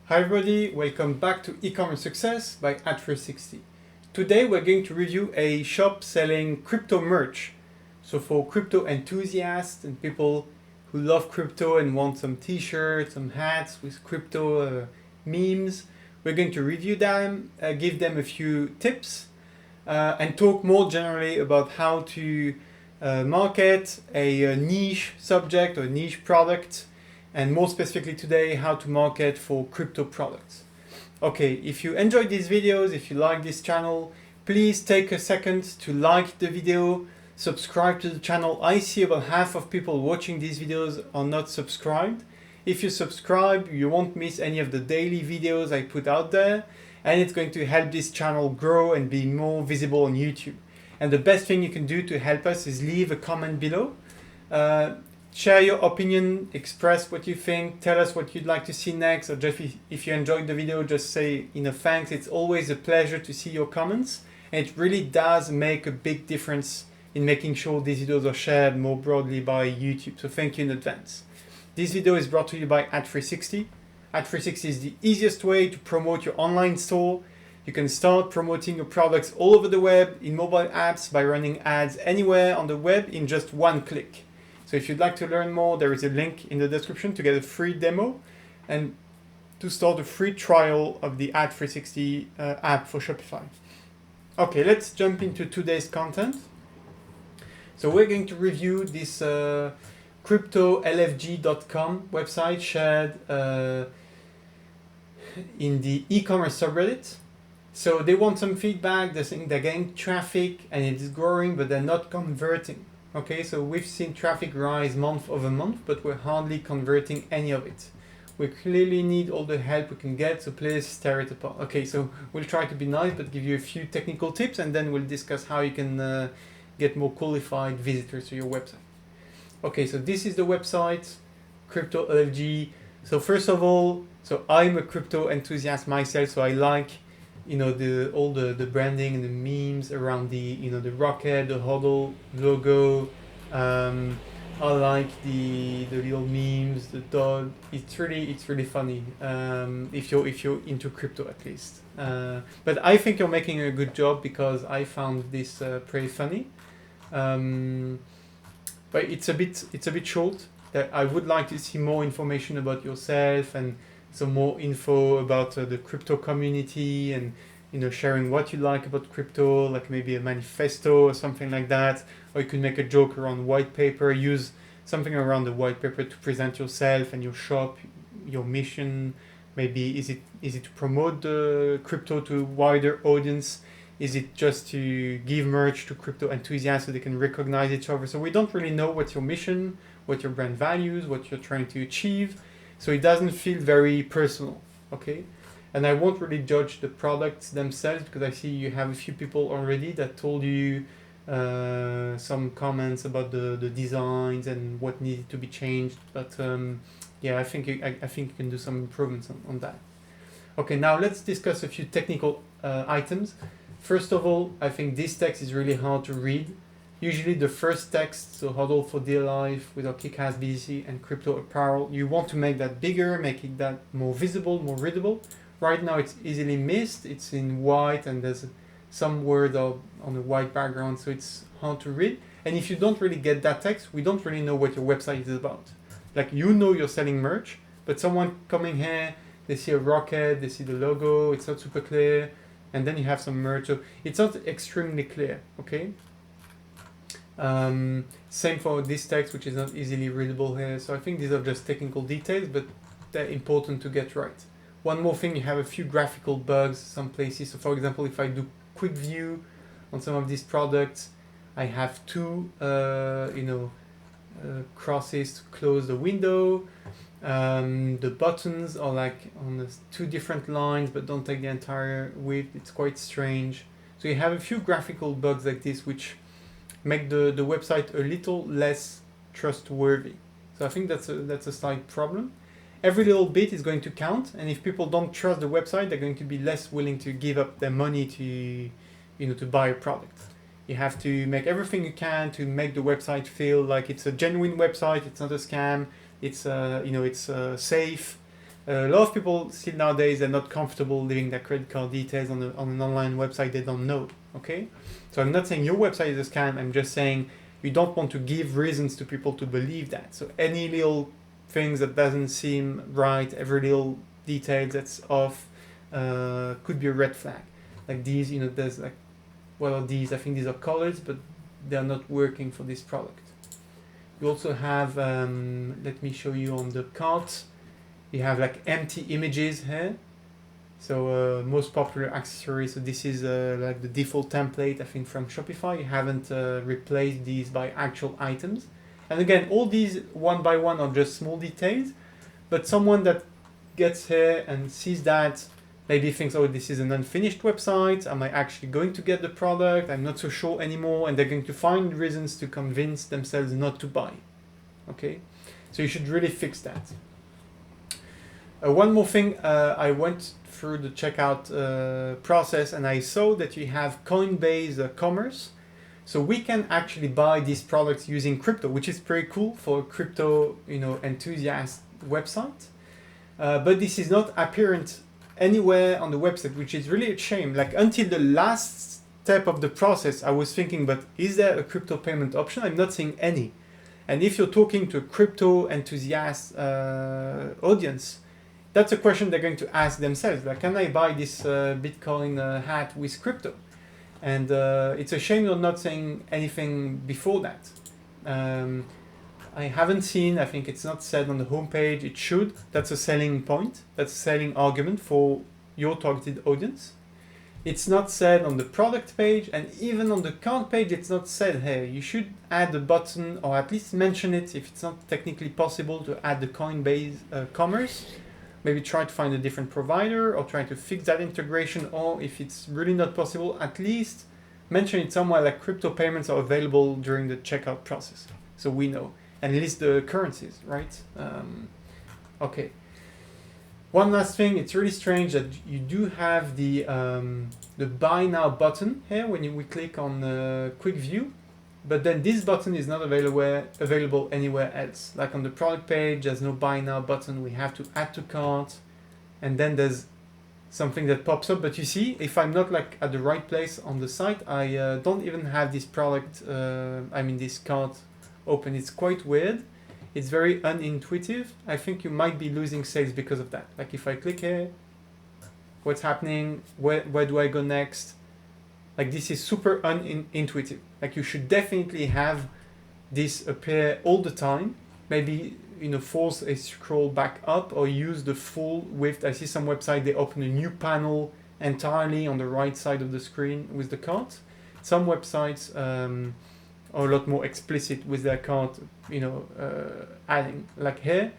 Hi everybody, welcome back to e-commerce success by Ad360. Today we're going to review a shop selling crypto merch. So for crypto enthusiasts and people who love crypto and want some t-shirts, some hats with crypto memes, we're going to review them, give them a few tips, and talk more generally about how to market a niche subject or niche product, and more specifically today, how to market for crypto products. Okay, if you enjoyed these videos, if you like this channel, please take a second to like the video, subscribe to the channel. I see about half of people watching these videos are not subscribed. If you subscribe, you won't miss any of the daily videos I put out there, and it's going to help this channel grow and be more visible on YouTube. And the best thing you can do to help us is leave a comment below. Share your opinion, express what you think, tell us what you'd like to see next, or just if you enjoyed the video, just say, thanks. It's always a pleasure to see your comments, and it really does make a big difference in making sure these videos are shared more broadly by YouTube. So thank you in advance. This video is brought to you by Ad360. Ad360 is the easiest way to promote your online store. You can start promoting your products all over the web in mobile apps by running ads anywhere on the web in just one click. So if you'd like to learn more, there is a link in the description to get a free demo and to start a free trial of the Ad360 app for Shopify. Okay, let's jump into today's content. So we're going to review this cryptolfg.com website shared in the e-commerce subreddit. So they want some feedback. They're saying they're getting traffic and it's growing, but they're not converting. Okay, so we've seen traffic rise month over month, but we're hardly converting any of it. We clearly need all the help we can get, so please tear it apart. Okay, so we'll try to be nice, but give you a few technical tips, and then we'll discuss how you can get more qualified visitors to your website. Okay, so this is the website, cryptolfg. So first of all, so I'm a crypto enthusiast myself, so I like all the branding and the memes around the rocket, the hodl logo. I like the little memes, the dog. It's really funny. If you're into crypto at least. But I think you're making a good job because I found this pretty funny. But it's a bit short. That I would like to see more information about yourself and some more info about the crypto community, and sharing what you like about crypto, like maybe a manifesto or something like that. Or you could make a joke around white paper, use something around the white paper to present yourself and your shop, your mission. Maybe is it to promote the crypto to a wider audience? Is it just to give merch to crypto enthusiasts so they can recognize each other? So we don't really know what's your mission, what your brand values, what you're trying to achieve. So it doesn't feel very personal, okay? And I won't really judge the products themselves because I see you have a few people already that told you some comments about the designs and what needed to be changed. But yeah, I think you can do some improvements on that. Okay, now let's discuss a few technical items. First of all, I think this text is really hard to read. Usually the first text, so hodl for dear life with our kick-ass BDC and crypto apparel, you want to make that bigger, make it that more visible, more readable. Right now it's easily missed, it's in white and there's some word on a white background, so it's hard to read. And if you don't really get that text, we don't really know what your website is about. Like you're selling merch, but someone coming here, they see a rocket, they see the logo, it's not super clear, and then you have some merch, so it's not extremely clear, okay? Same for this text, which is not easily readable here. So I think these are just technical details, but they're important to get right. One more thing, you have a few graphical bugs some places. So for example, if I do quick view on some of these products, I have two crosses to close the window. The buttons are like on the two different lines, but don't take the entire width. It's quite strange. So you have a few graphical bugs like this, which make the website a little less trustworthy. So I think that's a slight problem. Every little bit is going to count, and if people don't trust the website, they're going to be less willing to give up their money to buy a product. You have to make everything you can to make the website feel like it's a genuine website. It's not a scam. It's safe. A lot of people still nowadays are not comfortable leaving their credit card details on an online website they don't know. Okay, so I'm not saying your website is a scam. I'm just saying you don't want to give reasons to people to believe that. So any little things that doesn't seem right, every little detail that's off, could be a red flag. Like these, you know, there's like, what are these? I think these are colors, but they're not working for this product. You also have, let me show you on the cart. You have like empty images here. So most popular accessories. So this is like the default template, I think, from Shopify. You haven't replaced these by actual items. And again, all these one by one are just small details. But someone that gets here and sees that maybe thinks, oh, this is an unfinished website. Am I actually going to get the product? I'm not so sure anymore. And they're going to find reasons to convince themselves not to buy. Okay, so you should really fix that. One more thing, I went through the checkout process and I saw that you have Coinbase Commerce. So we can actually buy these products using crypto, which is pretty cool for a crypto, you know, enthusiast website. But this is not apparent anywhere on the website, which is really a shame. Like until the last step of the process, I was thinking, but is there a crypto payment option? I'm not seeing any. And if you're talking to a crypto enthusiast audience, that's a question they're going to ask themselves. Like, can I buy this Bitcoin hat with crypto? And it's a shame you're not saying anything before that. I haven't seen, I think it's not said on the homepage, it should. That's a selling point. That's a selling argument for your targeted audience. It's not said on the product page, and even on the cart page, it's not said here. You should add a button, or at least mention it if it's not technically possible to add the Coinbase Commerce. Maybe try to find a different provider or try to fix that integration, or if it's really not possible, at least mention it somewhere like crypto payments are available during the checkout process. So we know, and list the currencies, right? Okay. One last thing, it's really strange that you do have the buy now button here when we click on quick view, but then this button is not available anywhere else. Like on the product page, there's no buy now button. We have to add to cart, and then there's something that pops up. But you see, if I'm not like at the right place on the site, I don't even have this product, this cart open. It's quite weird. It's very unintuitive. I think you might be losing sales because of that. Like if I click here, what's happening? Where do I go next? Like this is super unintuitive. Like you should definitely have this appear all the time. Maybe, you know, force a scroll back up or use the full width. I see some website, they open a new panel entirely on the right side of the screen with the cart. Some websites are a lot more explicit with their cart, you know, adding like here.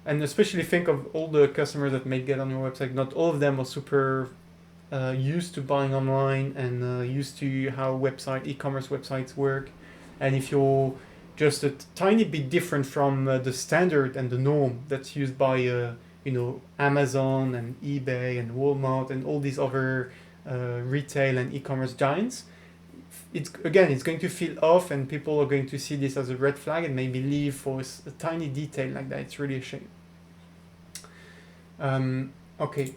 And especially think of all the customers that may get on your website. Not all of them are super used to buying online and used to how e-commerce websites work. And if you're just a tiny bit different from the standard and the norm that's used by Amazon and eBay and Walmart and all these other retail and e-commerce giants, it's going to feel off, and people are going to see this as a red flag and maybe leave for a tiny detail like that. It's really a shame. Okay,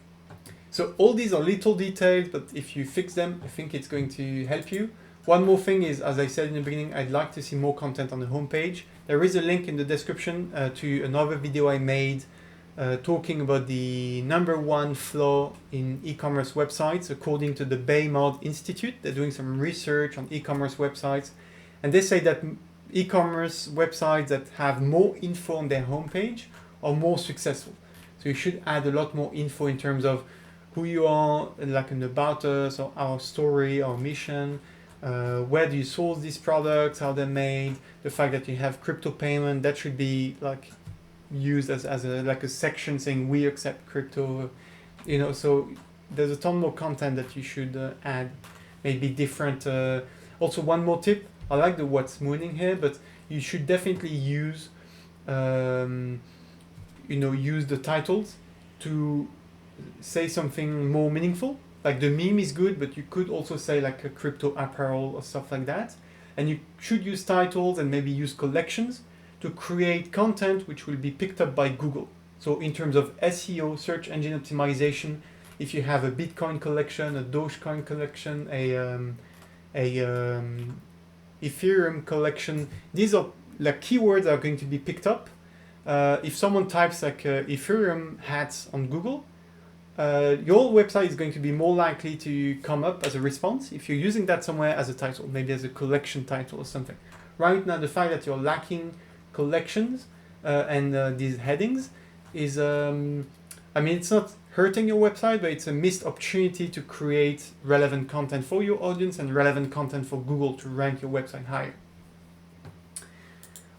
so all these are little details, but if you fix them, I think it's going to help you. One more thing is, as I said in the beginning, I'd like to see more content on the homepage. There is a link in the description to another video I made talking about the #1 flaw in e-commerce websites according to the Baymard Institute. They're doing some research on e-commerce websites, and they say that e-commerce websites that have more info on their homepage are more successful. So you should add a lot more info in terms of who you are, like an about us or our story, our mission, where do you source these products, how they're made, the fact that you have crypto payment, that should be like used as a section saying we accept crypto, so there's a ton more content that you should add, maybe different. Also, one more tip, I like the what's mooning here, but you should definitely use use the titles to say something more meaningful. Like the meme is good, but you could also say like a crypto apparel or stuff like that. And you should use titles and maybe use collections to create content which will be picked up by Google. So in terms of SEO, search engine optimization, if you have a Bitcoin collection, a Dogecoin collection, a Ethereum collection, these are like keywords that are going to be picked up. If someone types like Ethereum hats on Google, your website is going to be more likely to come up as a response if you're using that somewhere as a title, maybe as a collection title or something. Right now, the fact that you're lacking collections and these headings is, it's not hurting your website, but it's a missed opportunity to create relevant content for your audience and relevant content for Google to rank your website higher.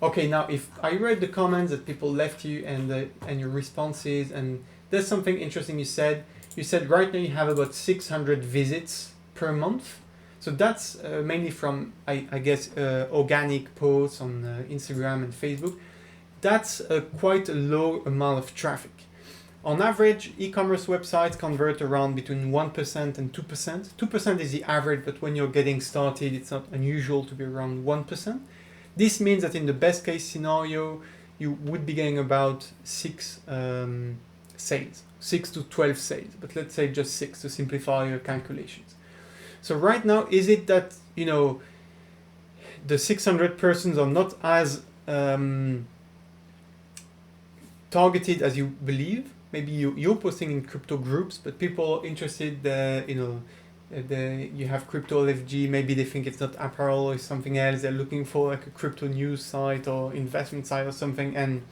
Okay, now if I read the comments that people left you and your responses, and there's something interesting you said. You said right now you have about 600 visits per month. So that's mainly from, I guess, organic posts on Instagram and Facebook. That's quite a low amount of traffic. On average, e-commerce websites convert around between 1% and 2%. 2% is the average, but when you're getting started, it's not unusual to be around 1%. This means that in the best case scenario, you would be getting about 6 sales, 6 to 12 sales, but let's say just 6 to simplify your calculations. So right now, is it that, the 600 persons are not as targeted as you believe? Maybe you're posting in crypto groups, but people are interested, you have crypto LFG, maybe they think it's not apparel or something else, they're looking for like a crypto news site or investment site or something, and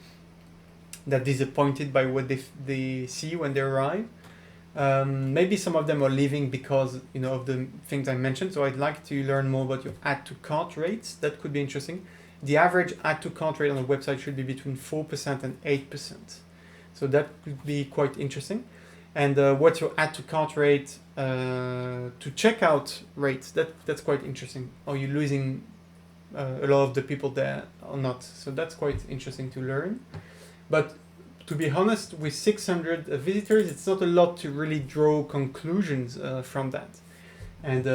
they're disappointed by what they see when they arrive. Maybe some of them are leaving because of the things I mentioned, so I'd like to learn more about your add to cart rates. That could be interesting. The average add to cart rate on a website should be between 4% and 8%. So that could be quite interesting. And what's your add to cart rate to checkout rates? That's quite interesting. Are you losing a lot of the people there or not? So that's quite interesting to learn. But to be honest, with 600 visitors, it's not a lot to really draw conclusions from that. And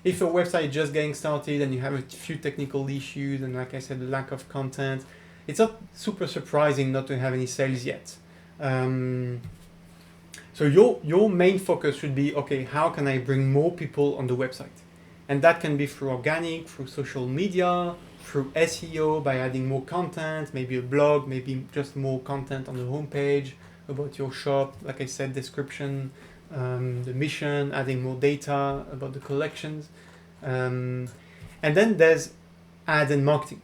if your website is just getting started and you have a few technical issues and, like I said, the lack of content, it's not super surprising not to have any sales yet. So your main focus should be, okay, how can I bring more people on the website? And that can be through organic, through social media, through SEO, by adding more content, maybe a blog, maybe just more content on the homepage about your shop, like I said, description, the mission, adding more data about the collections. And then there's ad and marketing.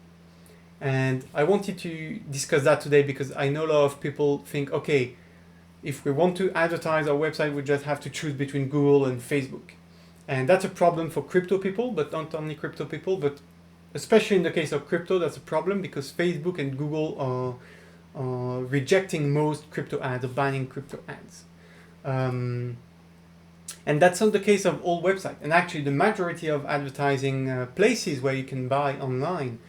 And I wanted to discuss that today because I know a lot of people think, okay, if we want to advertise our website, we just have to choose between Google and Facebook. And that's a problem for crypto people, but not only crypto people, but especially in the case of crypto, that's a problem because Facebook and Google are rejecting most crypto ads or banning crypto ads. And that's not the case of all websites. And actually, the majority of advertising places where you can buy online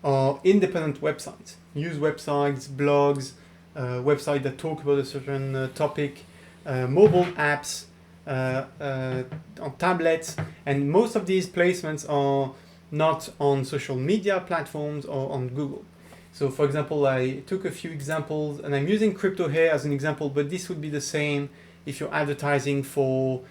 are independent websites, news websites, blogs, websites that talk about a certain topic, mobile apps, on tablets, and most of these placements are not on social media platforms or on Google. So for example, I took a few examples, and I'm using crypto here as an example, but this would be the same if you're advertising for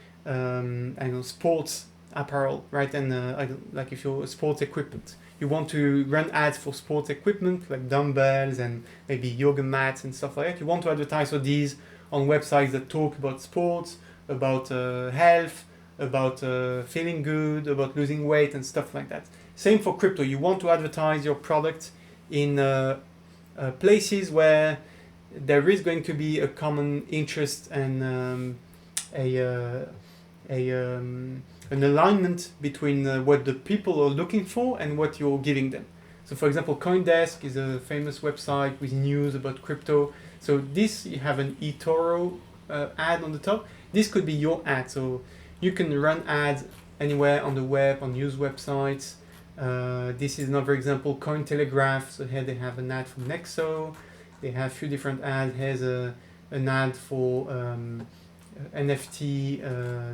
sports apparel, right? And like if you're sports equipment, you want to run ads for sports equipment like dumbbells and maybe yoga mats and stuff like that. You want to advertise for these on websites that talk about sports, about health, about feeling good, about losing weight and stuff like that. Same for crypto. You want to advertise your product in places where there is going to be a common interest and an alignment between what the people are looking for and what you're giving them. So for example, CoinDesk is a famous website with news about crypto. So this, you have an eToro ad on the top. This could be your ad. So you can run ads anywhere on the web, on news websites. This is another example, Cointelegraph. So here they have an ad for Nexo. They have a few different ads. Here's an ad for NFT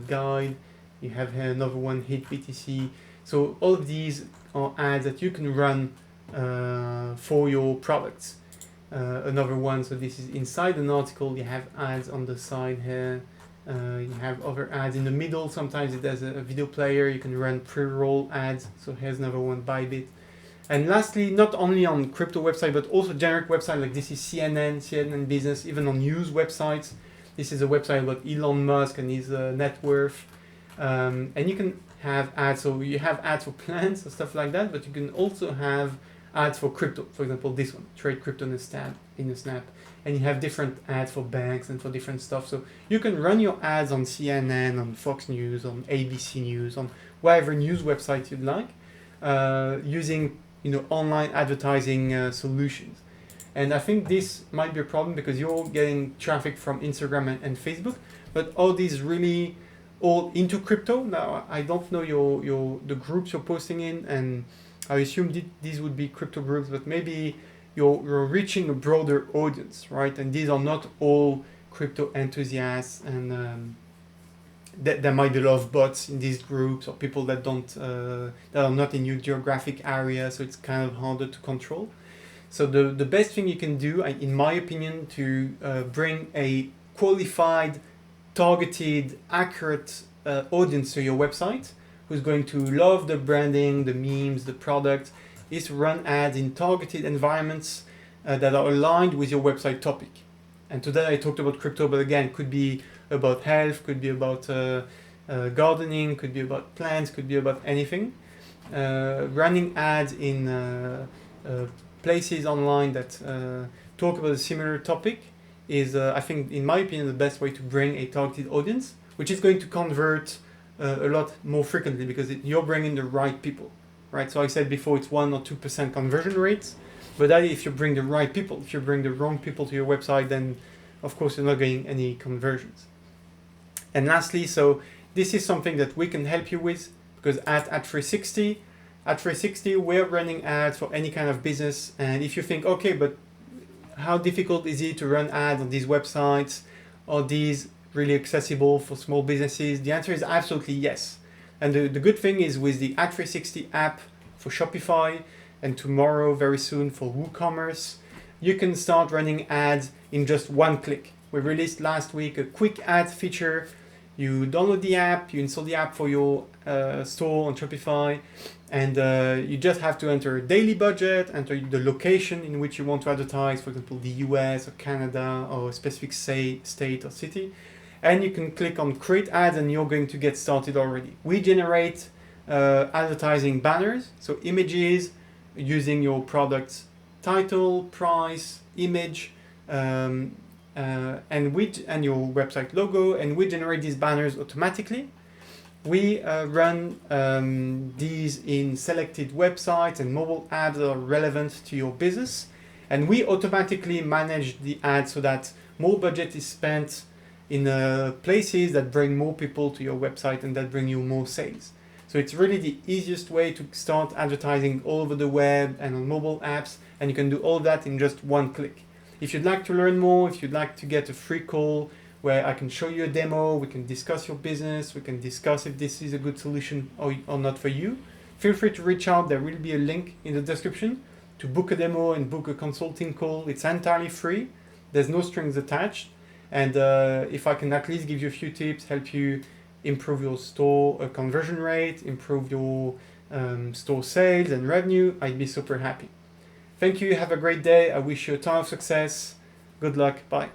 guide. You have here another one, Hit BTC. So all of these are ads that you can run for your products. another one. So this is inside an article. You have ads on the side here. You have other ads in the middle. Sometimes it has a video player. You can run pre-roll ads. So here's another one, Bybit. And lastly, not only on crypto website, but also generic website, like this is CNN Business, even on news websites. This is a website about Elon Musk and his net worth. And you can have ads. So you have ads for plants or stuff like that, but you can also have ads for crypto. For example, this one, trade crypto in a snap. And you have different ads for banks and for different stuff. So you can run your ads on CNN, on Fox News, on ABC News, on whatever news website you'd like, using online advertising solutions. And I think this might be a problem because you're getting traffic from Instagram and Facebook, but all these really all into crypto. Now I don't know the groups you're posting in, and I assume these would be crypto groups, but maybe you're reaching a broader audience, right? And these are not all crypto enthusiasts, and there might be a lot of bots in these groups or people that are not in your geographic area, so it's kind of harder to control. So the best thing you can do, in my opinion, to bring a qualified, targeted, accurate audience to your website, who's going to love the branding, the memes, the product, is to run ads in targeted environments that are aligned with your website topic. And today I talked about crypto, but again, it could be about health, could be about gardening, could be about plants, could be about anything. Running ads in places online that talk about a similar topic is, I think, in my opinion, the best way to bring a targeted audience, which is going to convert a lot more frequently because you're bringing the right people, right? So I said before it's 1 or 2% conversion rates, but that if you bring the right people. If you bring the wrong people to your website, then of course you're not getting any conversions. And lastly, so this is something that we can help you with, because at 360, we're running ads for any kind of business. And if you think, okay, but how difficult is it to run ads on these websites? Are these really accessible for small businesses? The answer is absolutely yes. And the good thing is with the Ad360 app for Shopify, and tomorrow, very soon, for WooCommerce, you can start running ads in just one click. We released last week a quick ad feature. You download the app, you install the app for your store on Shopify, and you just have to enter a daily budget, enter the location in which you want to advertise, for example, the US or Canada or a specific state or city. And you can click on create ads and you're going to get started already. We generate advertising banners, so images using your product's title, price, image, and your website logo, and we generate these banners automatically. We run these in selected websites and mobile apps that are relevant to your business, and we automatically manage the ads so that more budget is spent in places that bring more people to your website and that bring you more sales. So it's really the easiest way to start advertising all over the web and on mobile apps, and you can do all that in just one click. If you'd like to learn more, if you'd like to get a free call where I can show you a demo, we can discuss your business, we can discuss if this is a good solution or not for you, feel free to reach out. There will be a link in the description to book a demo and book a consulting call. It's entirely free. There's no strings attached. And if I can at least give you a few tips, help you improve your store conversion rate, improve your store sales and revenue, I'd be super happy. Thank you. Have a great day. I wish you a ton of success. Good luck. Bye.